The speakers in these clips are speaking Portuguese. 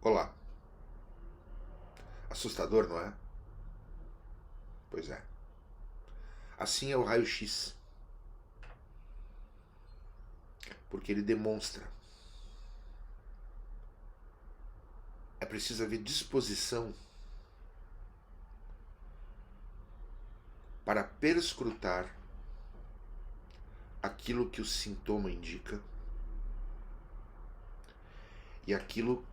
Olá. Assustador, não é? Pois é. Assim é o raio-x, porque ele demonstra. É preciso haver disposição para perscrutar aquilo que o sintoma indica e aquilo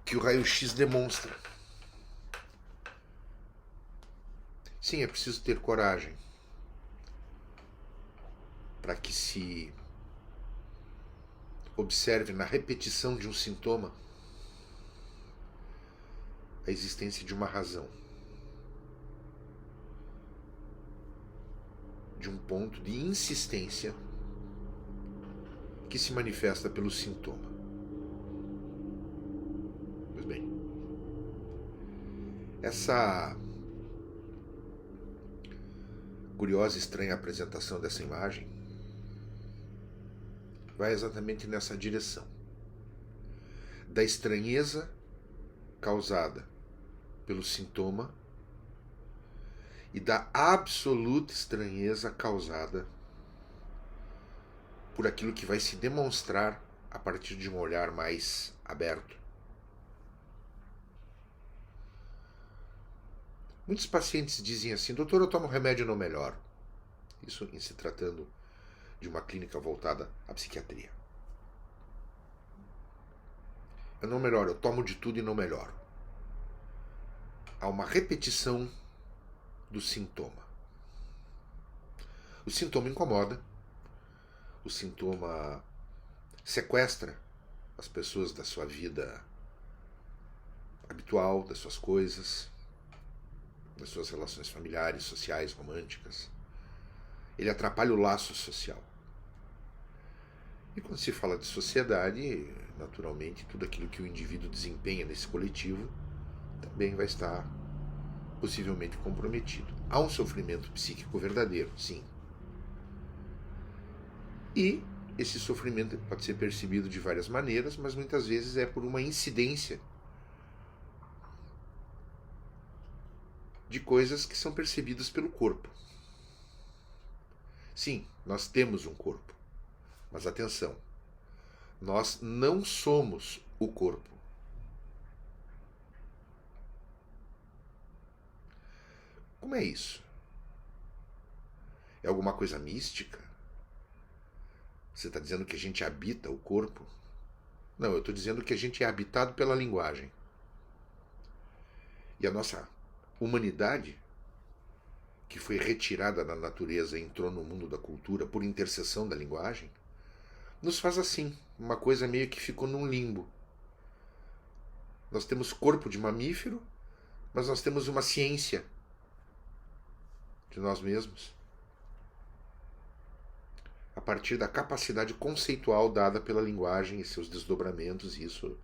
que o raio-x demonstra. Sim, é preciso ter coragem para que se observe na repetição de um sintoma a existência de uma razão, de um ponto de insistência que se manifesta pelo sintoma. Pois bem, essa curiosa e estranha apresentação dessa imagem vai exatamente nessa direção, da estranheza causada pelo sintoma e da absoluta estranheza causada por aquilo que vai se demonstrar a partir de um olhar mais aberto. Muitos pacientes dizem assim: doutor, eu tomo remédio e não melhoro. Isso em se tratando de uma clínica voltada à psiquiatria. Eu não melhoro, eu tomo de tudo e não melhoro. Há uma repetição do sintoma. O sintoma incomoda, o sintoma sequestra as pessoas da sua vida habitual, das suas coisas, das suas relações familiares, sociais, românticas. Ele atrapalha o laço social. E quando se fala de sociedade, naturalmente, tudo aquilo que o indivíduo desempenha nesse coletivo também vai estar possivelmente comprometido. Há um sofrimento psíquico verdadeiro, sim. E esse sofrimento pode ser percebido de várias maneiras, mas muitas vezes é por uma incidência de coisas que são percebidas pelo corpo. Sim, nós temos um corpo, mas atenção, nós não somos o corpo. Como é isso? É alguma coisa mística? Você está dizendo que a gente habita o corpo? Não, eu estou dizendo que a gente é habitado pela linguagem. E a nossa humanidade, que foi retirada da natureza e entrou no mundo da cultura por intercessão da linguagem, nos faz assim, uma coisa meio que ficou num limbo. Nós temos corpo de mamífero, mas nós temos uma ciência de nós mesmos a partir da capacidade conceitual dada pela linguagem e seus desdobramentos. E isso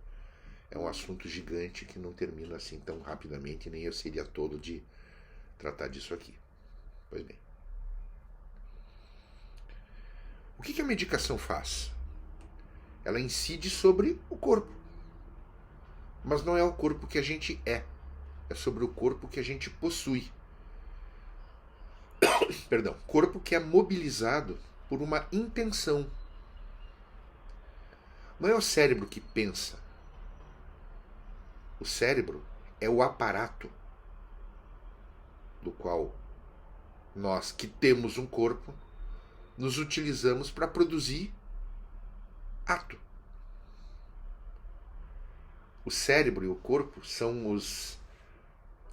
é um assunto gigante que não termina assim tão rapidamente, nem eu seria todo de tratar disso aqui. Pois bem. O que a medicação faz? Ela incide sobre o corpo. Mas não é o corpo que a gente é. É sobre o corpo que a gente possui. Perdão. Corpo que é mobilizado por uma intenção. Não é o cérebro que pensa. O cérebro é o aparato do qual nós, que temos um corpo, nos utilizamos para produzir ato. O cérebro e o corpo são os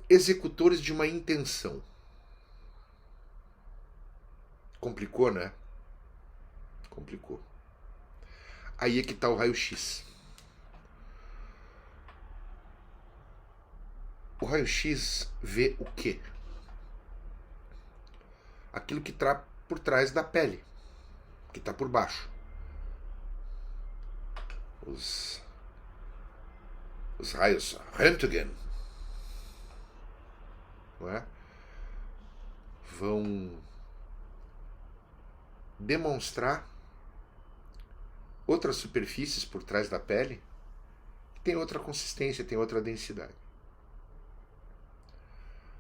executores de uma intenção. Complicou, né? Complicou. Aí é que está o raio-x. O raio-x vê o quê? Aquilo que está por trás da pele, que está por baixo. Os raios Röntgen, não é? Vão demonstrar outras superfícies por trás da pele tem outra consistência, tem outra densidade.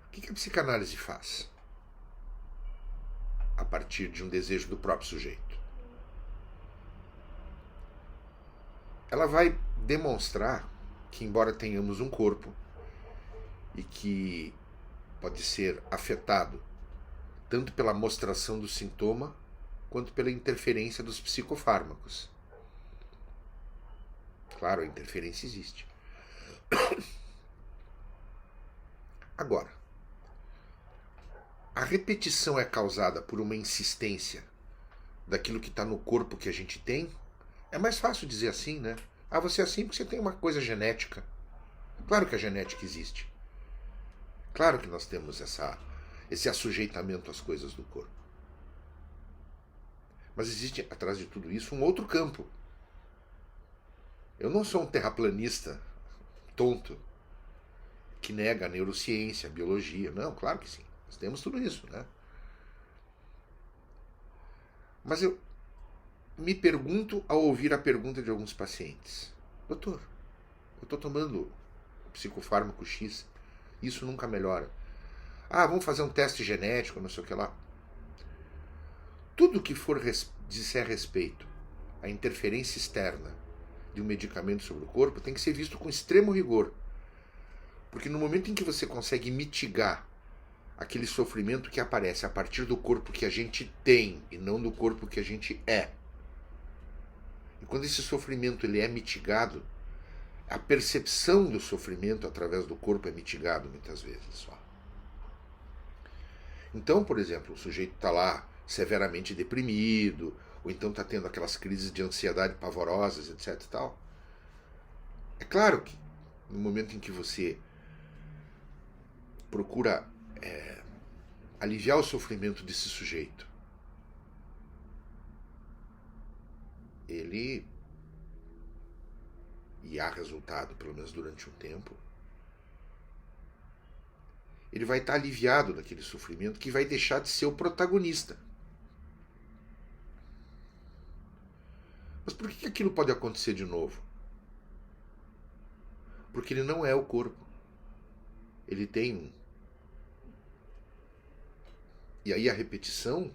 O que a psicanálise faz? A partir de um desejo do próprio sujeito. Ela vai demonstrar que, embora tenhamos um corpo e que pode ser afetado tanto pela mostração do sintoma quanto pela interferência dos psicofármacos. Claro, a interferência existe. Agora, a repetição é causada por uma insistência daquilo que está no corpo que a gente tem? É mais fácil dizer assim, né? Ah, você é assim porque você tem uma coisa genética. Claro que a genética existe. Claro que nós temos esse assujeitamento às coisas do corpo. Mas existe, atrás de tudo isso, um outro campo. Eu não sou um terraplanista tonto que nega a neurociência, a biologia. Não, claro que sim. Nós temos tudo isso, né? Mas eu me pergunto ao ouvir a pergunta de alguns pacientes: doutor, eu estou tomando psicofármaco X, isso nunca melhora. Ah, vamos fazer um teste genético, não sei o que lá. Tudo que for disser respeito à interferência externa de um medicamento sobre o corpo tem que ser visto com extremo rigor. Porque no momento em que você consegue mitigar aquele sofrimento que aparece a partir do corpo que a gente tem e não do corpo que a gente é, e quando esse sofrimento ele é mitigado, a percepção do sofrimento através do corpo é mitigado muitas vezes só. Então, por exemplo, o sujeito está lá severamente deprimido, ou então está tendo aquelas crises de ansiedade pavorosas, etc. e tal. É claro que no momento em que você procura aliviar o sofrimento desse sujeito, ele, e há resultado, pelo menos durante um tempo, ele vai estar aliviado daquele sofrimento que vai deixar de ser o protagonista. Mas por que aquilo pode acontecer de novo? Porque ele não é o corpo. Ele tem um. E aí a repetição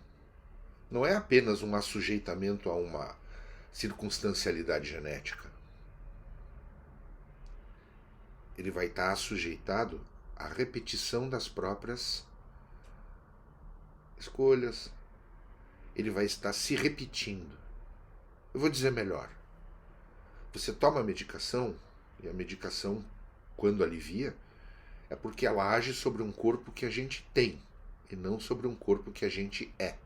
não é apenas um assujeitamento a uma circunstancialidade genética. Ele vai estar assujeitado à repetição das próprias escolhas. Ele vai estar se repetindo. Eu vou dizer melhor. Você toma a medicação, e a medicação, quando alivia, é porque ela age sobre um corpo que a gente tem, e não sobre um corpo que a gente é.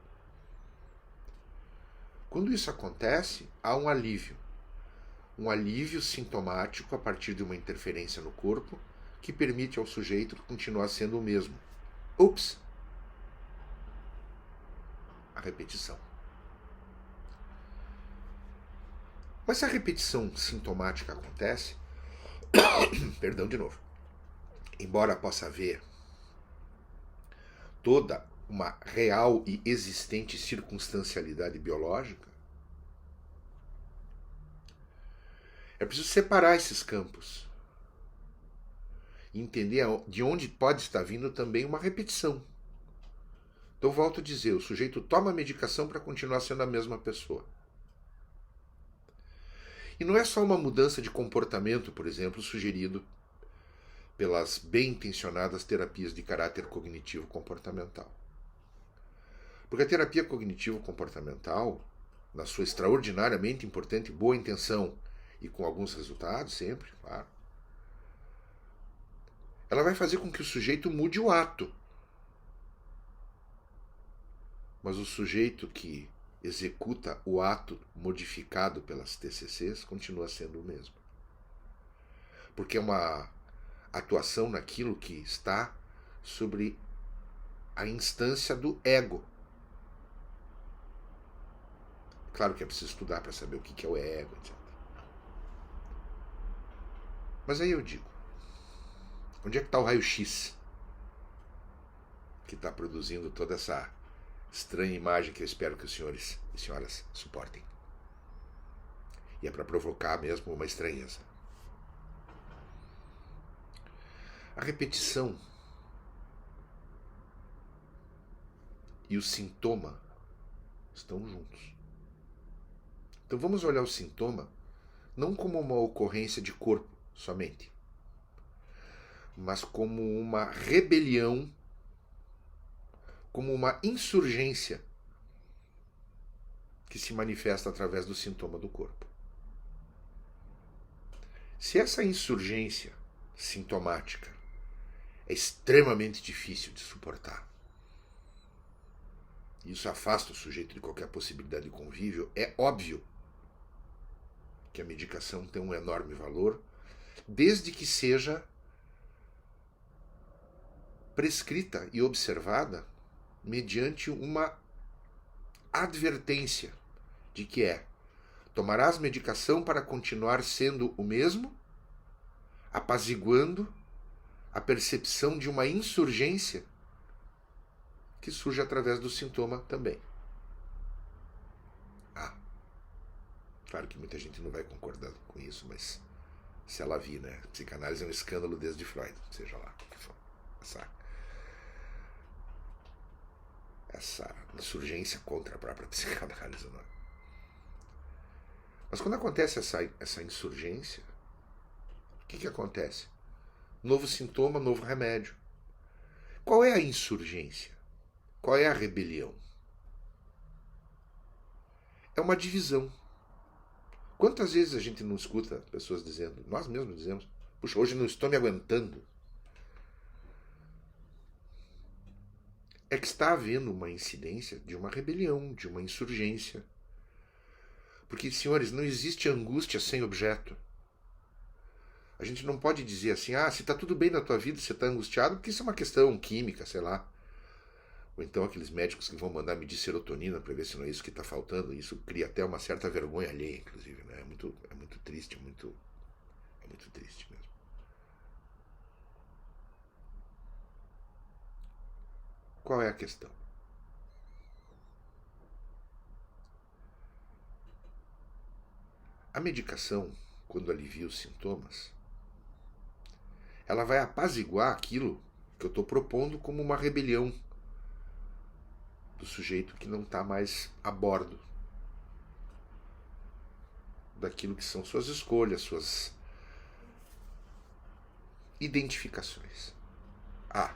Quando isso acontece, há um alívio. Um alívio sintomático a partir de uma interferência no corpo que permite ao sujeito continuar sendo o mesmo. Ups! A repetição. Mas se a repetição sintomática acontece, perdão de novo, embora possa haver toda uma real e existente circunstancialidade biológica, é preciso separar esses campos e entender de onde pode estar vindo também uma repetição. Então, volto a dizer, o sujeito toma a medicação para continuar sendo a mesma pessoa. E não é só uma mudança de comportamento, por exemplo, sugerido pelas bem-intencionadas terapias de caráter cognitivo-comportamental. Porque a terapia cognitivo-comportamental, na sua extraordinariamente importante boa intenção e com alguns resultados sempre, claro, ela vai fazer com que o sujeito mude o ato. Mas o sujeito que executa o ato modificado pelas TCCs continua sendo o mesmo. Porque é uma atuação naquilo que está sobre a instância do ego. Claro que é preciso estudar para saber o que é o ego, etc. Mas aí eu digo, onde é que está o raio-x que está produzindo toda essa estranha imagem que eu espero que os senhores e senhoras suportem? E é para provocar mesmo uma estranheza. A repetição e o sintoma estão juntos. Então vamos olhar o sintoma não como uma ocorrência de corpo somente, mas como uma rebelião, como uma insurgência que se manifesta através do sintoma do corpo. Se essa insurgência sintomática é extremamente difícil de suportar, isso afasta o sujeito de qualquer possibilidade de convívio, é óbvio que a medicação tem um enorme valor, desde que seja prescrita e observada mediante uma advertência de que tomarás medicação para continuar sendo o mesmo, apaziguando a percepção de uma insurgência que surge através do sintoma também. Claro que muita gente não vai concordar com isso, mas se ela vir, né? Psicanálise é um escândalo desde Freud, seja lá o que for. Essa insurgência contra a própria psicanálise, não é? Mas quando acontece essa insurgência, o que acontece? Novo sintoma, novo remédio. Qual é a insurgência? Qual é a rebelião? É uma divisão. Quantas vezes a gente não escuta pessoas dizendo, nós mesmos dizemos, puxa, hoje não estou me aguentando. É que está havendo uma incidência de uma rebelião, de uma insurgência. Porque, senhores, não existe angústia sem objeto. A gente não pode dizer assim, se está tudo bem na tua vida, você está angustiado, porque isso é uma questão química, sei lá. Ou então aqueles médicos que vão mandar medir serotonina para ver se não é isso que está faltando. Isso cria até uma certa vergonha alheia, inclusive. Né? É muito triste, é muito triste mesmo. Qual é a questão? A medicação, quando alivia os sintomas, ela vai apaziguar aquilo que eu estou propondo como uma rebelião do sujeito que não está mais a bordo daquilo que são suas escolhas, suas identificações. Tá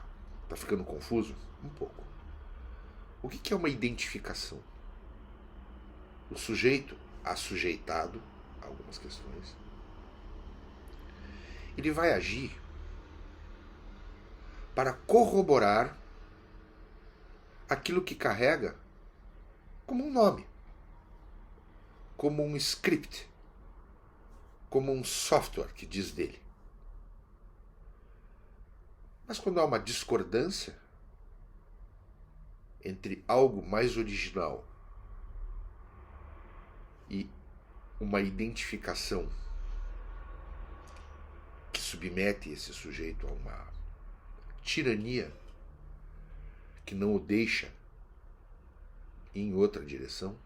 ficando confuso? Um pouco. O que é uma identificação? O sujeito assujeitado a algumas questões, ele vai agir para corroborar aquilo que carrega como um nome, como um script, como um software que diz dele. Mas quando há uma discordância entre algo mais original e uma identificação que submete esse sujeito a uma tirania que não o deixa ir em outra direção,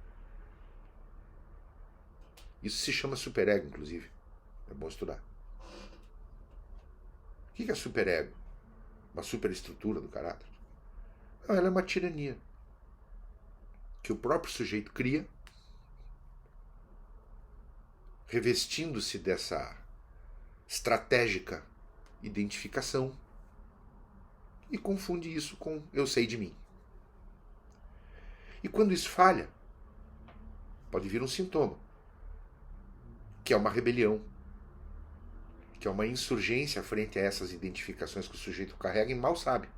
isso se chama superego, inclusive. É bom estudar. O que é superego? Uma superestrutura do caráter? Não, ela é uma tirania que o próprio sujeito cria, revestindo-se dessa estratégica identificação, e confunde isso com eu sei de mim. E quando isso falha, pode vir um sintoma, que é uma rebelião, que é uma insurgência frente a essas identificações que o sujeito carrega e mal sabe,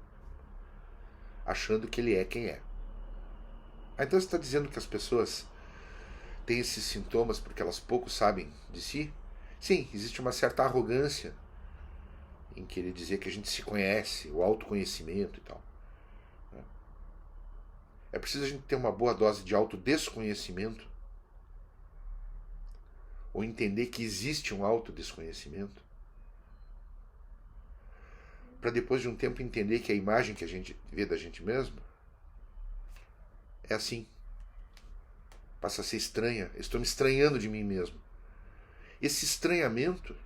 achando que ele é quem é. Então você está dizendo que as pessoas têm esses sintomas porque elas pouco sabem de si? Sim, existe uma certa arrogância em querer dizer que a gente se conhece, o autoconhecimento e tal. É preciso a gente ter uma boa dose de autodesconhecimento, ou entender que existe um autodesconhecimento, para depois de um tempo entender que a imagem que a gente vê da gente mesmo é assim. Passa a ser estranha. Eu estou me estranhando de mim mesmo. Esse estranhamento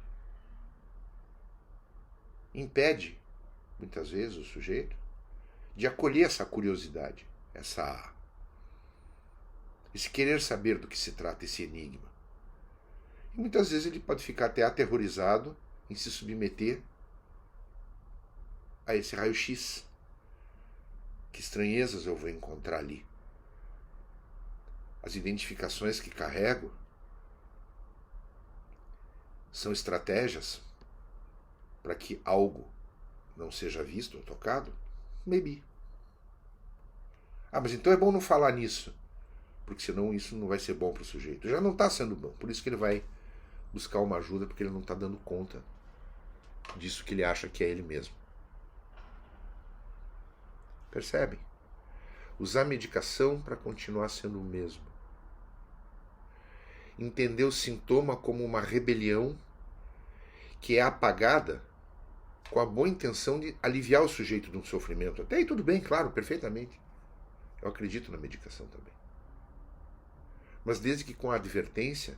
impede muitas vezes, o sujeito, de acolher essa curiosidade, esse querer saber do que se trata esse enigma. E muitas vezes ele pode ficar até aterrorizado em se submeter a esse raio-x. Que estranhezas eu vou encontrar ali? As identificações que carrego são estratégias para que algo não seja visto ou tocado? Maybe. Mas então é bom não falar nisso, porque senão isso não vai ser bom para o sujeito. Já não está sendo bom, por isso que ele vai buscar uma ajuda, porque ele não está dando conta disso que ele acha que é ele mesmo. Percebem? Usar a medicação para continuar sendo o mesmo. Entender o sintoma como uma rebelião que é apagada com a boa intenção de aliviar o sujeito de um sofrimento. Até aí tudo bem, claro, perfeitamente. Eu acredito na medicação também. Mas desde que com a advertência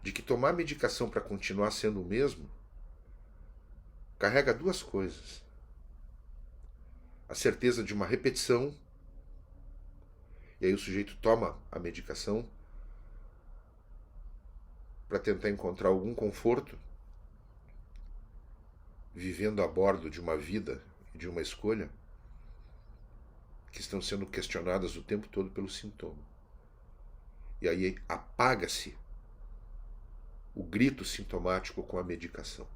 de que tomar medicação para continuar sendo o mesmo carrega duas coisas. A certeza de uma repetição, e aí o sujeito toma a medicação para tentar encontrar algum conforto, vivendo a bordo de uma vida e de uma escolha que estão sendo questionadas o tempo todo pelo sintoma. E aí apaga-se o grito sintomático com a medicação.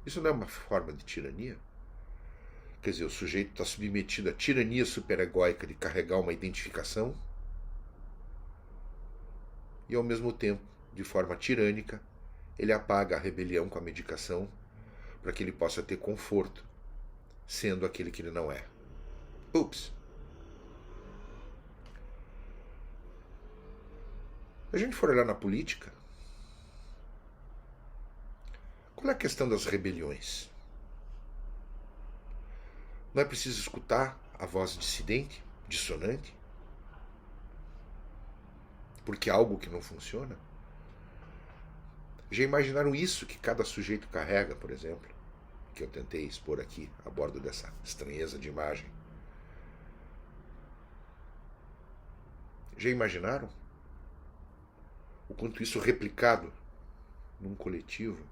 Isso não é uma forma de tirania? Quer dizer, o sujeito está submetido à tirania superegóica de carregar uma identificação e, ao mesmo tempo, de forma tirânica, ele apaga a rebelião com a medicação para que ele possa ter conforto, sendo aquele que ele não é. Ups! Se a gente for olhar na política, qual é a questão das rebeliões? Não é preciso escutar a voz dissidente, dissonante? Porque há algo que não funciona? Já imaginaram isso que cada sujeito carrega, por exemplo? Que eu tentei expor aqui, a bordo dessa estranheza de imagem. Já imaginaram o quanto isso replicado num coletivo,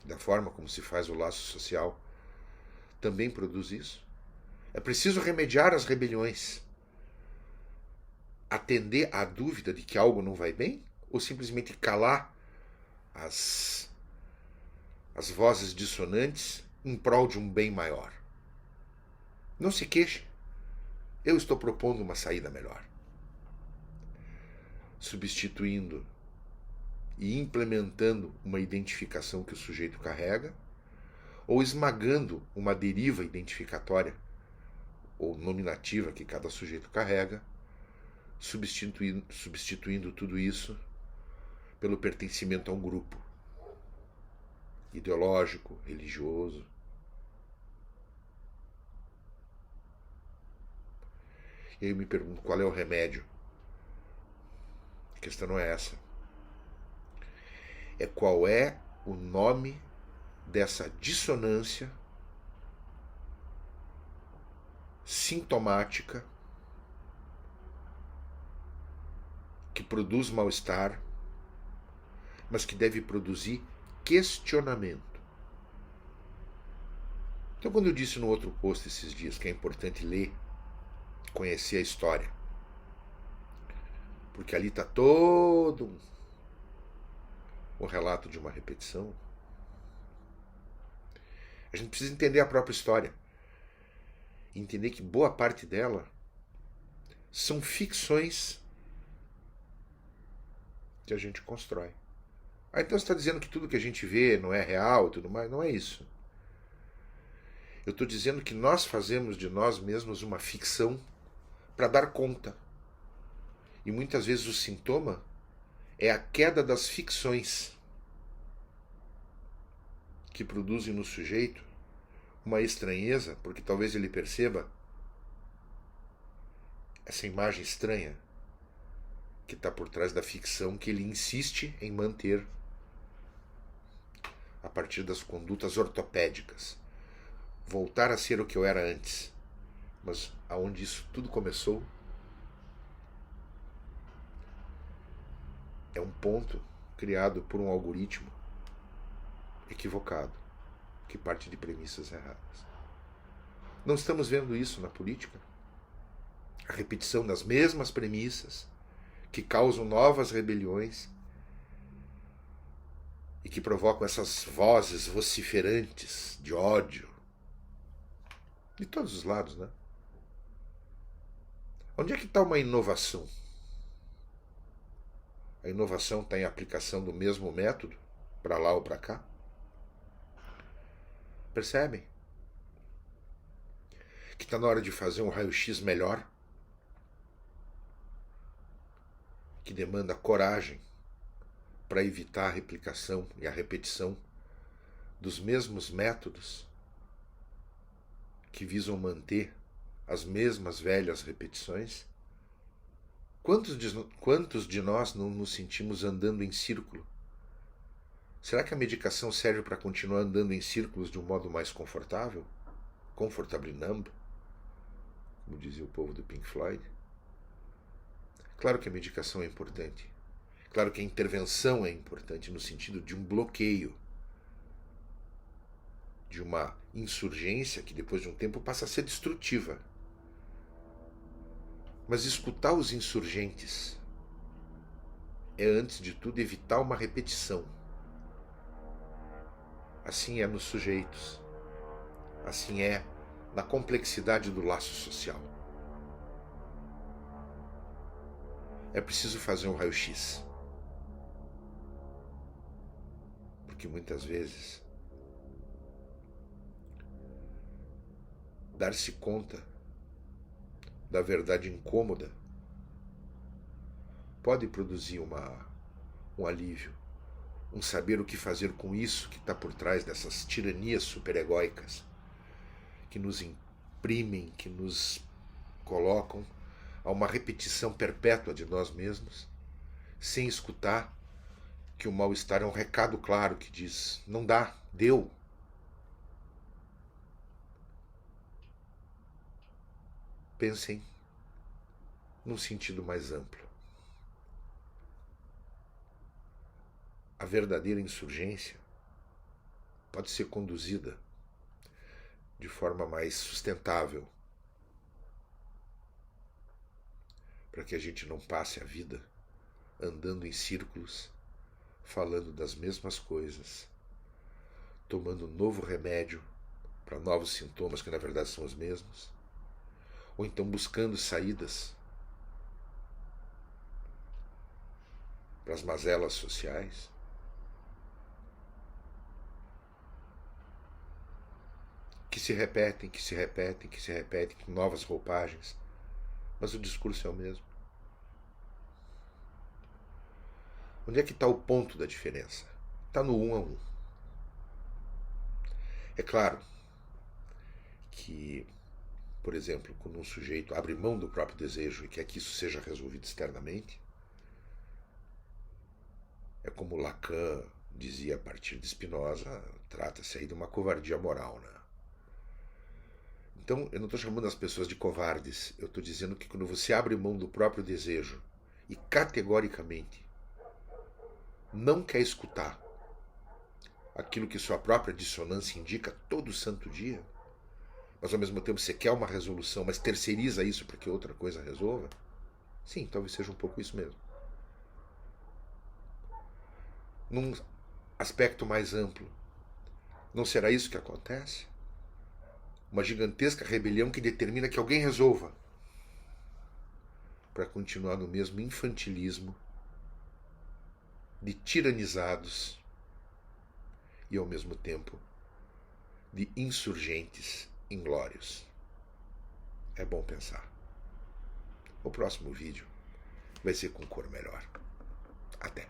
da forma como se faz o laço social, também produz isso? É preciso remediar as rebeliões, atender à dúvida de que algo não vai bem, ou simplesmente calar as vozes dissonantes em prol de um bem maior? Não se queixe. Eu estou propondo uma saída melhor. Substituindo e implementando uma identificação que o sujeito carrega, ou esmagando uma deriva identificatória ou nominativa que cada sujeito carrega, substituindo tudo isso pelo pertencimento a um grupo ideológico, religioso. E aí eu me pergunto, qual é o remédio? A questão não é essa. É qual é o nome dessa dissonância sintomática que produz mal-estar, mas que deve produzir questionamento. Então, quando eu disse no outro post esses dias que é importante ler, conhecer a história, porque ali está todo o relato de uma repetição, a gente precisa entender a própria história. Entender que boa parte dela são ficções que a gente constrói. Então você está dizendo que tudo que a gente vê não é real e tudo mais? Não é isso. Eu estou dizendo que nós fazemos de nós mesmos uma ficção para dar conta. E muitas vezes o sintoma é a queda das ficções que produzem no sujeito uma estranheza, porque talvez ele perceba essa imagem estranha que está por trás da ficção que ele insiste em manter a partir das condutas ortopédicas, voltar a ser o que eu era antes. Mas aonde isso tudo começou é um ponto criado por um algoritmo equivocado, que parte de premissas erradas. Não estamos vendo isso na política? A repetição das mesmas premissas que causam novas rebeliões e que provocam essas vozes vociferantes de ódio de todos os lados, né? Onde é que está uma inovação? A inovação está em aplicação do mesmo método, para lá ou para cá? Percebem? Que está na hora de fazer um raio-x melhor, que demanda coragem para evitar a replicação e a repetição dos mesmos métodos que visam manter as mesmas velhas repetições? Quantos de nós não nos sentimos andando em círculo? Será que a medicação serve para continuar andando em círculos de um modo mais confortável? Comfortably numb, como dizia o povo do Pink Floyd? Claro que a medicação é importante. Claro que a intervenção é importante no sentido de um bloqueio, de uma insurgência que depois de um tempo passa a ser destrutiva. Mas escutar os insurgentes é, antes de tudo, evitar uma repetição. Assim é nos sujeitos. Assim é na complexidade do laço social. É preciso fazer um raio-x. Porque muitas vezes dar-se conta da verdade incômoda pode produzir um alívio, um saber o que fazer com isso que está por trás dessas tiranias superegóicas que nos imprimem, que nos colocam a uma repetição perpétua de nós mesmos, sem escutar que o mal-estar é um recado claro que diz: não dá, deu. Pensem num sentido mais amplo. A verdadeira insurgência pode ser conduzida de forma mais sustentável, para que a gente não passe a vida andando em círculos, falando das mesmas coisas, tomando novo remédio para novos sintomas que na verdade são os mesmos, ou então buscando saídas para as mazelas sociais. Que se repetem, que se repetem, que se repetem com novas roupagens, mas o discurso é o mesmo. Onde é que está o ponto da diferença? Está no 1 a 1. É claro que, por exemplo, quando um sujeito abre mão do próprio desejo e quer que isso seja resolvido externamente, é como Lacan dizia a partir de Spinoza, trata-se aí de uma covardia moral, né? Então, eu não estou chamando as pessoas de covardes, eu estou dizendo que quando você abre mão do próprio desejo e categoricamente não quer escutar aquilo que sua própria dissonância indica todo santo dia, mas ao mesmo tempo você quer uma resolução, mas terceiriza isso para que outra coisa resolva, sim, talvez seja um pouco isso mesmo. Num aspecto mais amplo, não será isso que acontece? Uma gigantesca rebelião que determina que alguém resolva, para continuar no mesmo infantilismo de tiranizados e ao mesmo tempo de insurgentes inglórios. É bom pensar. O próximo vídeo vai ser com cor melhor. Até.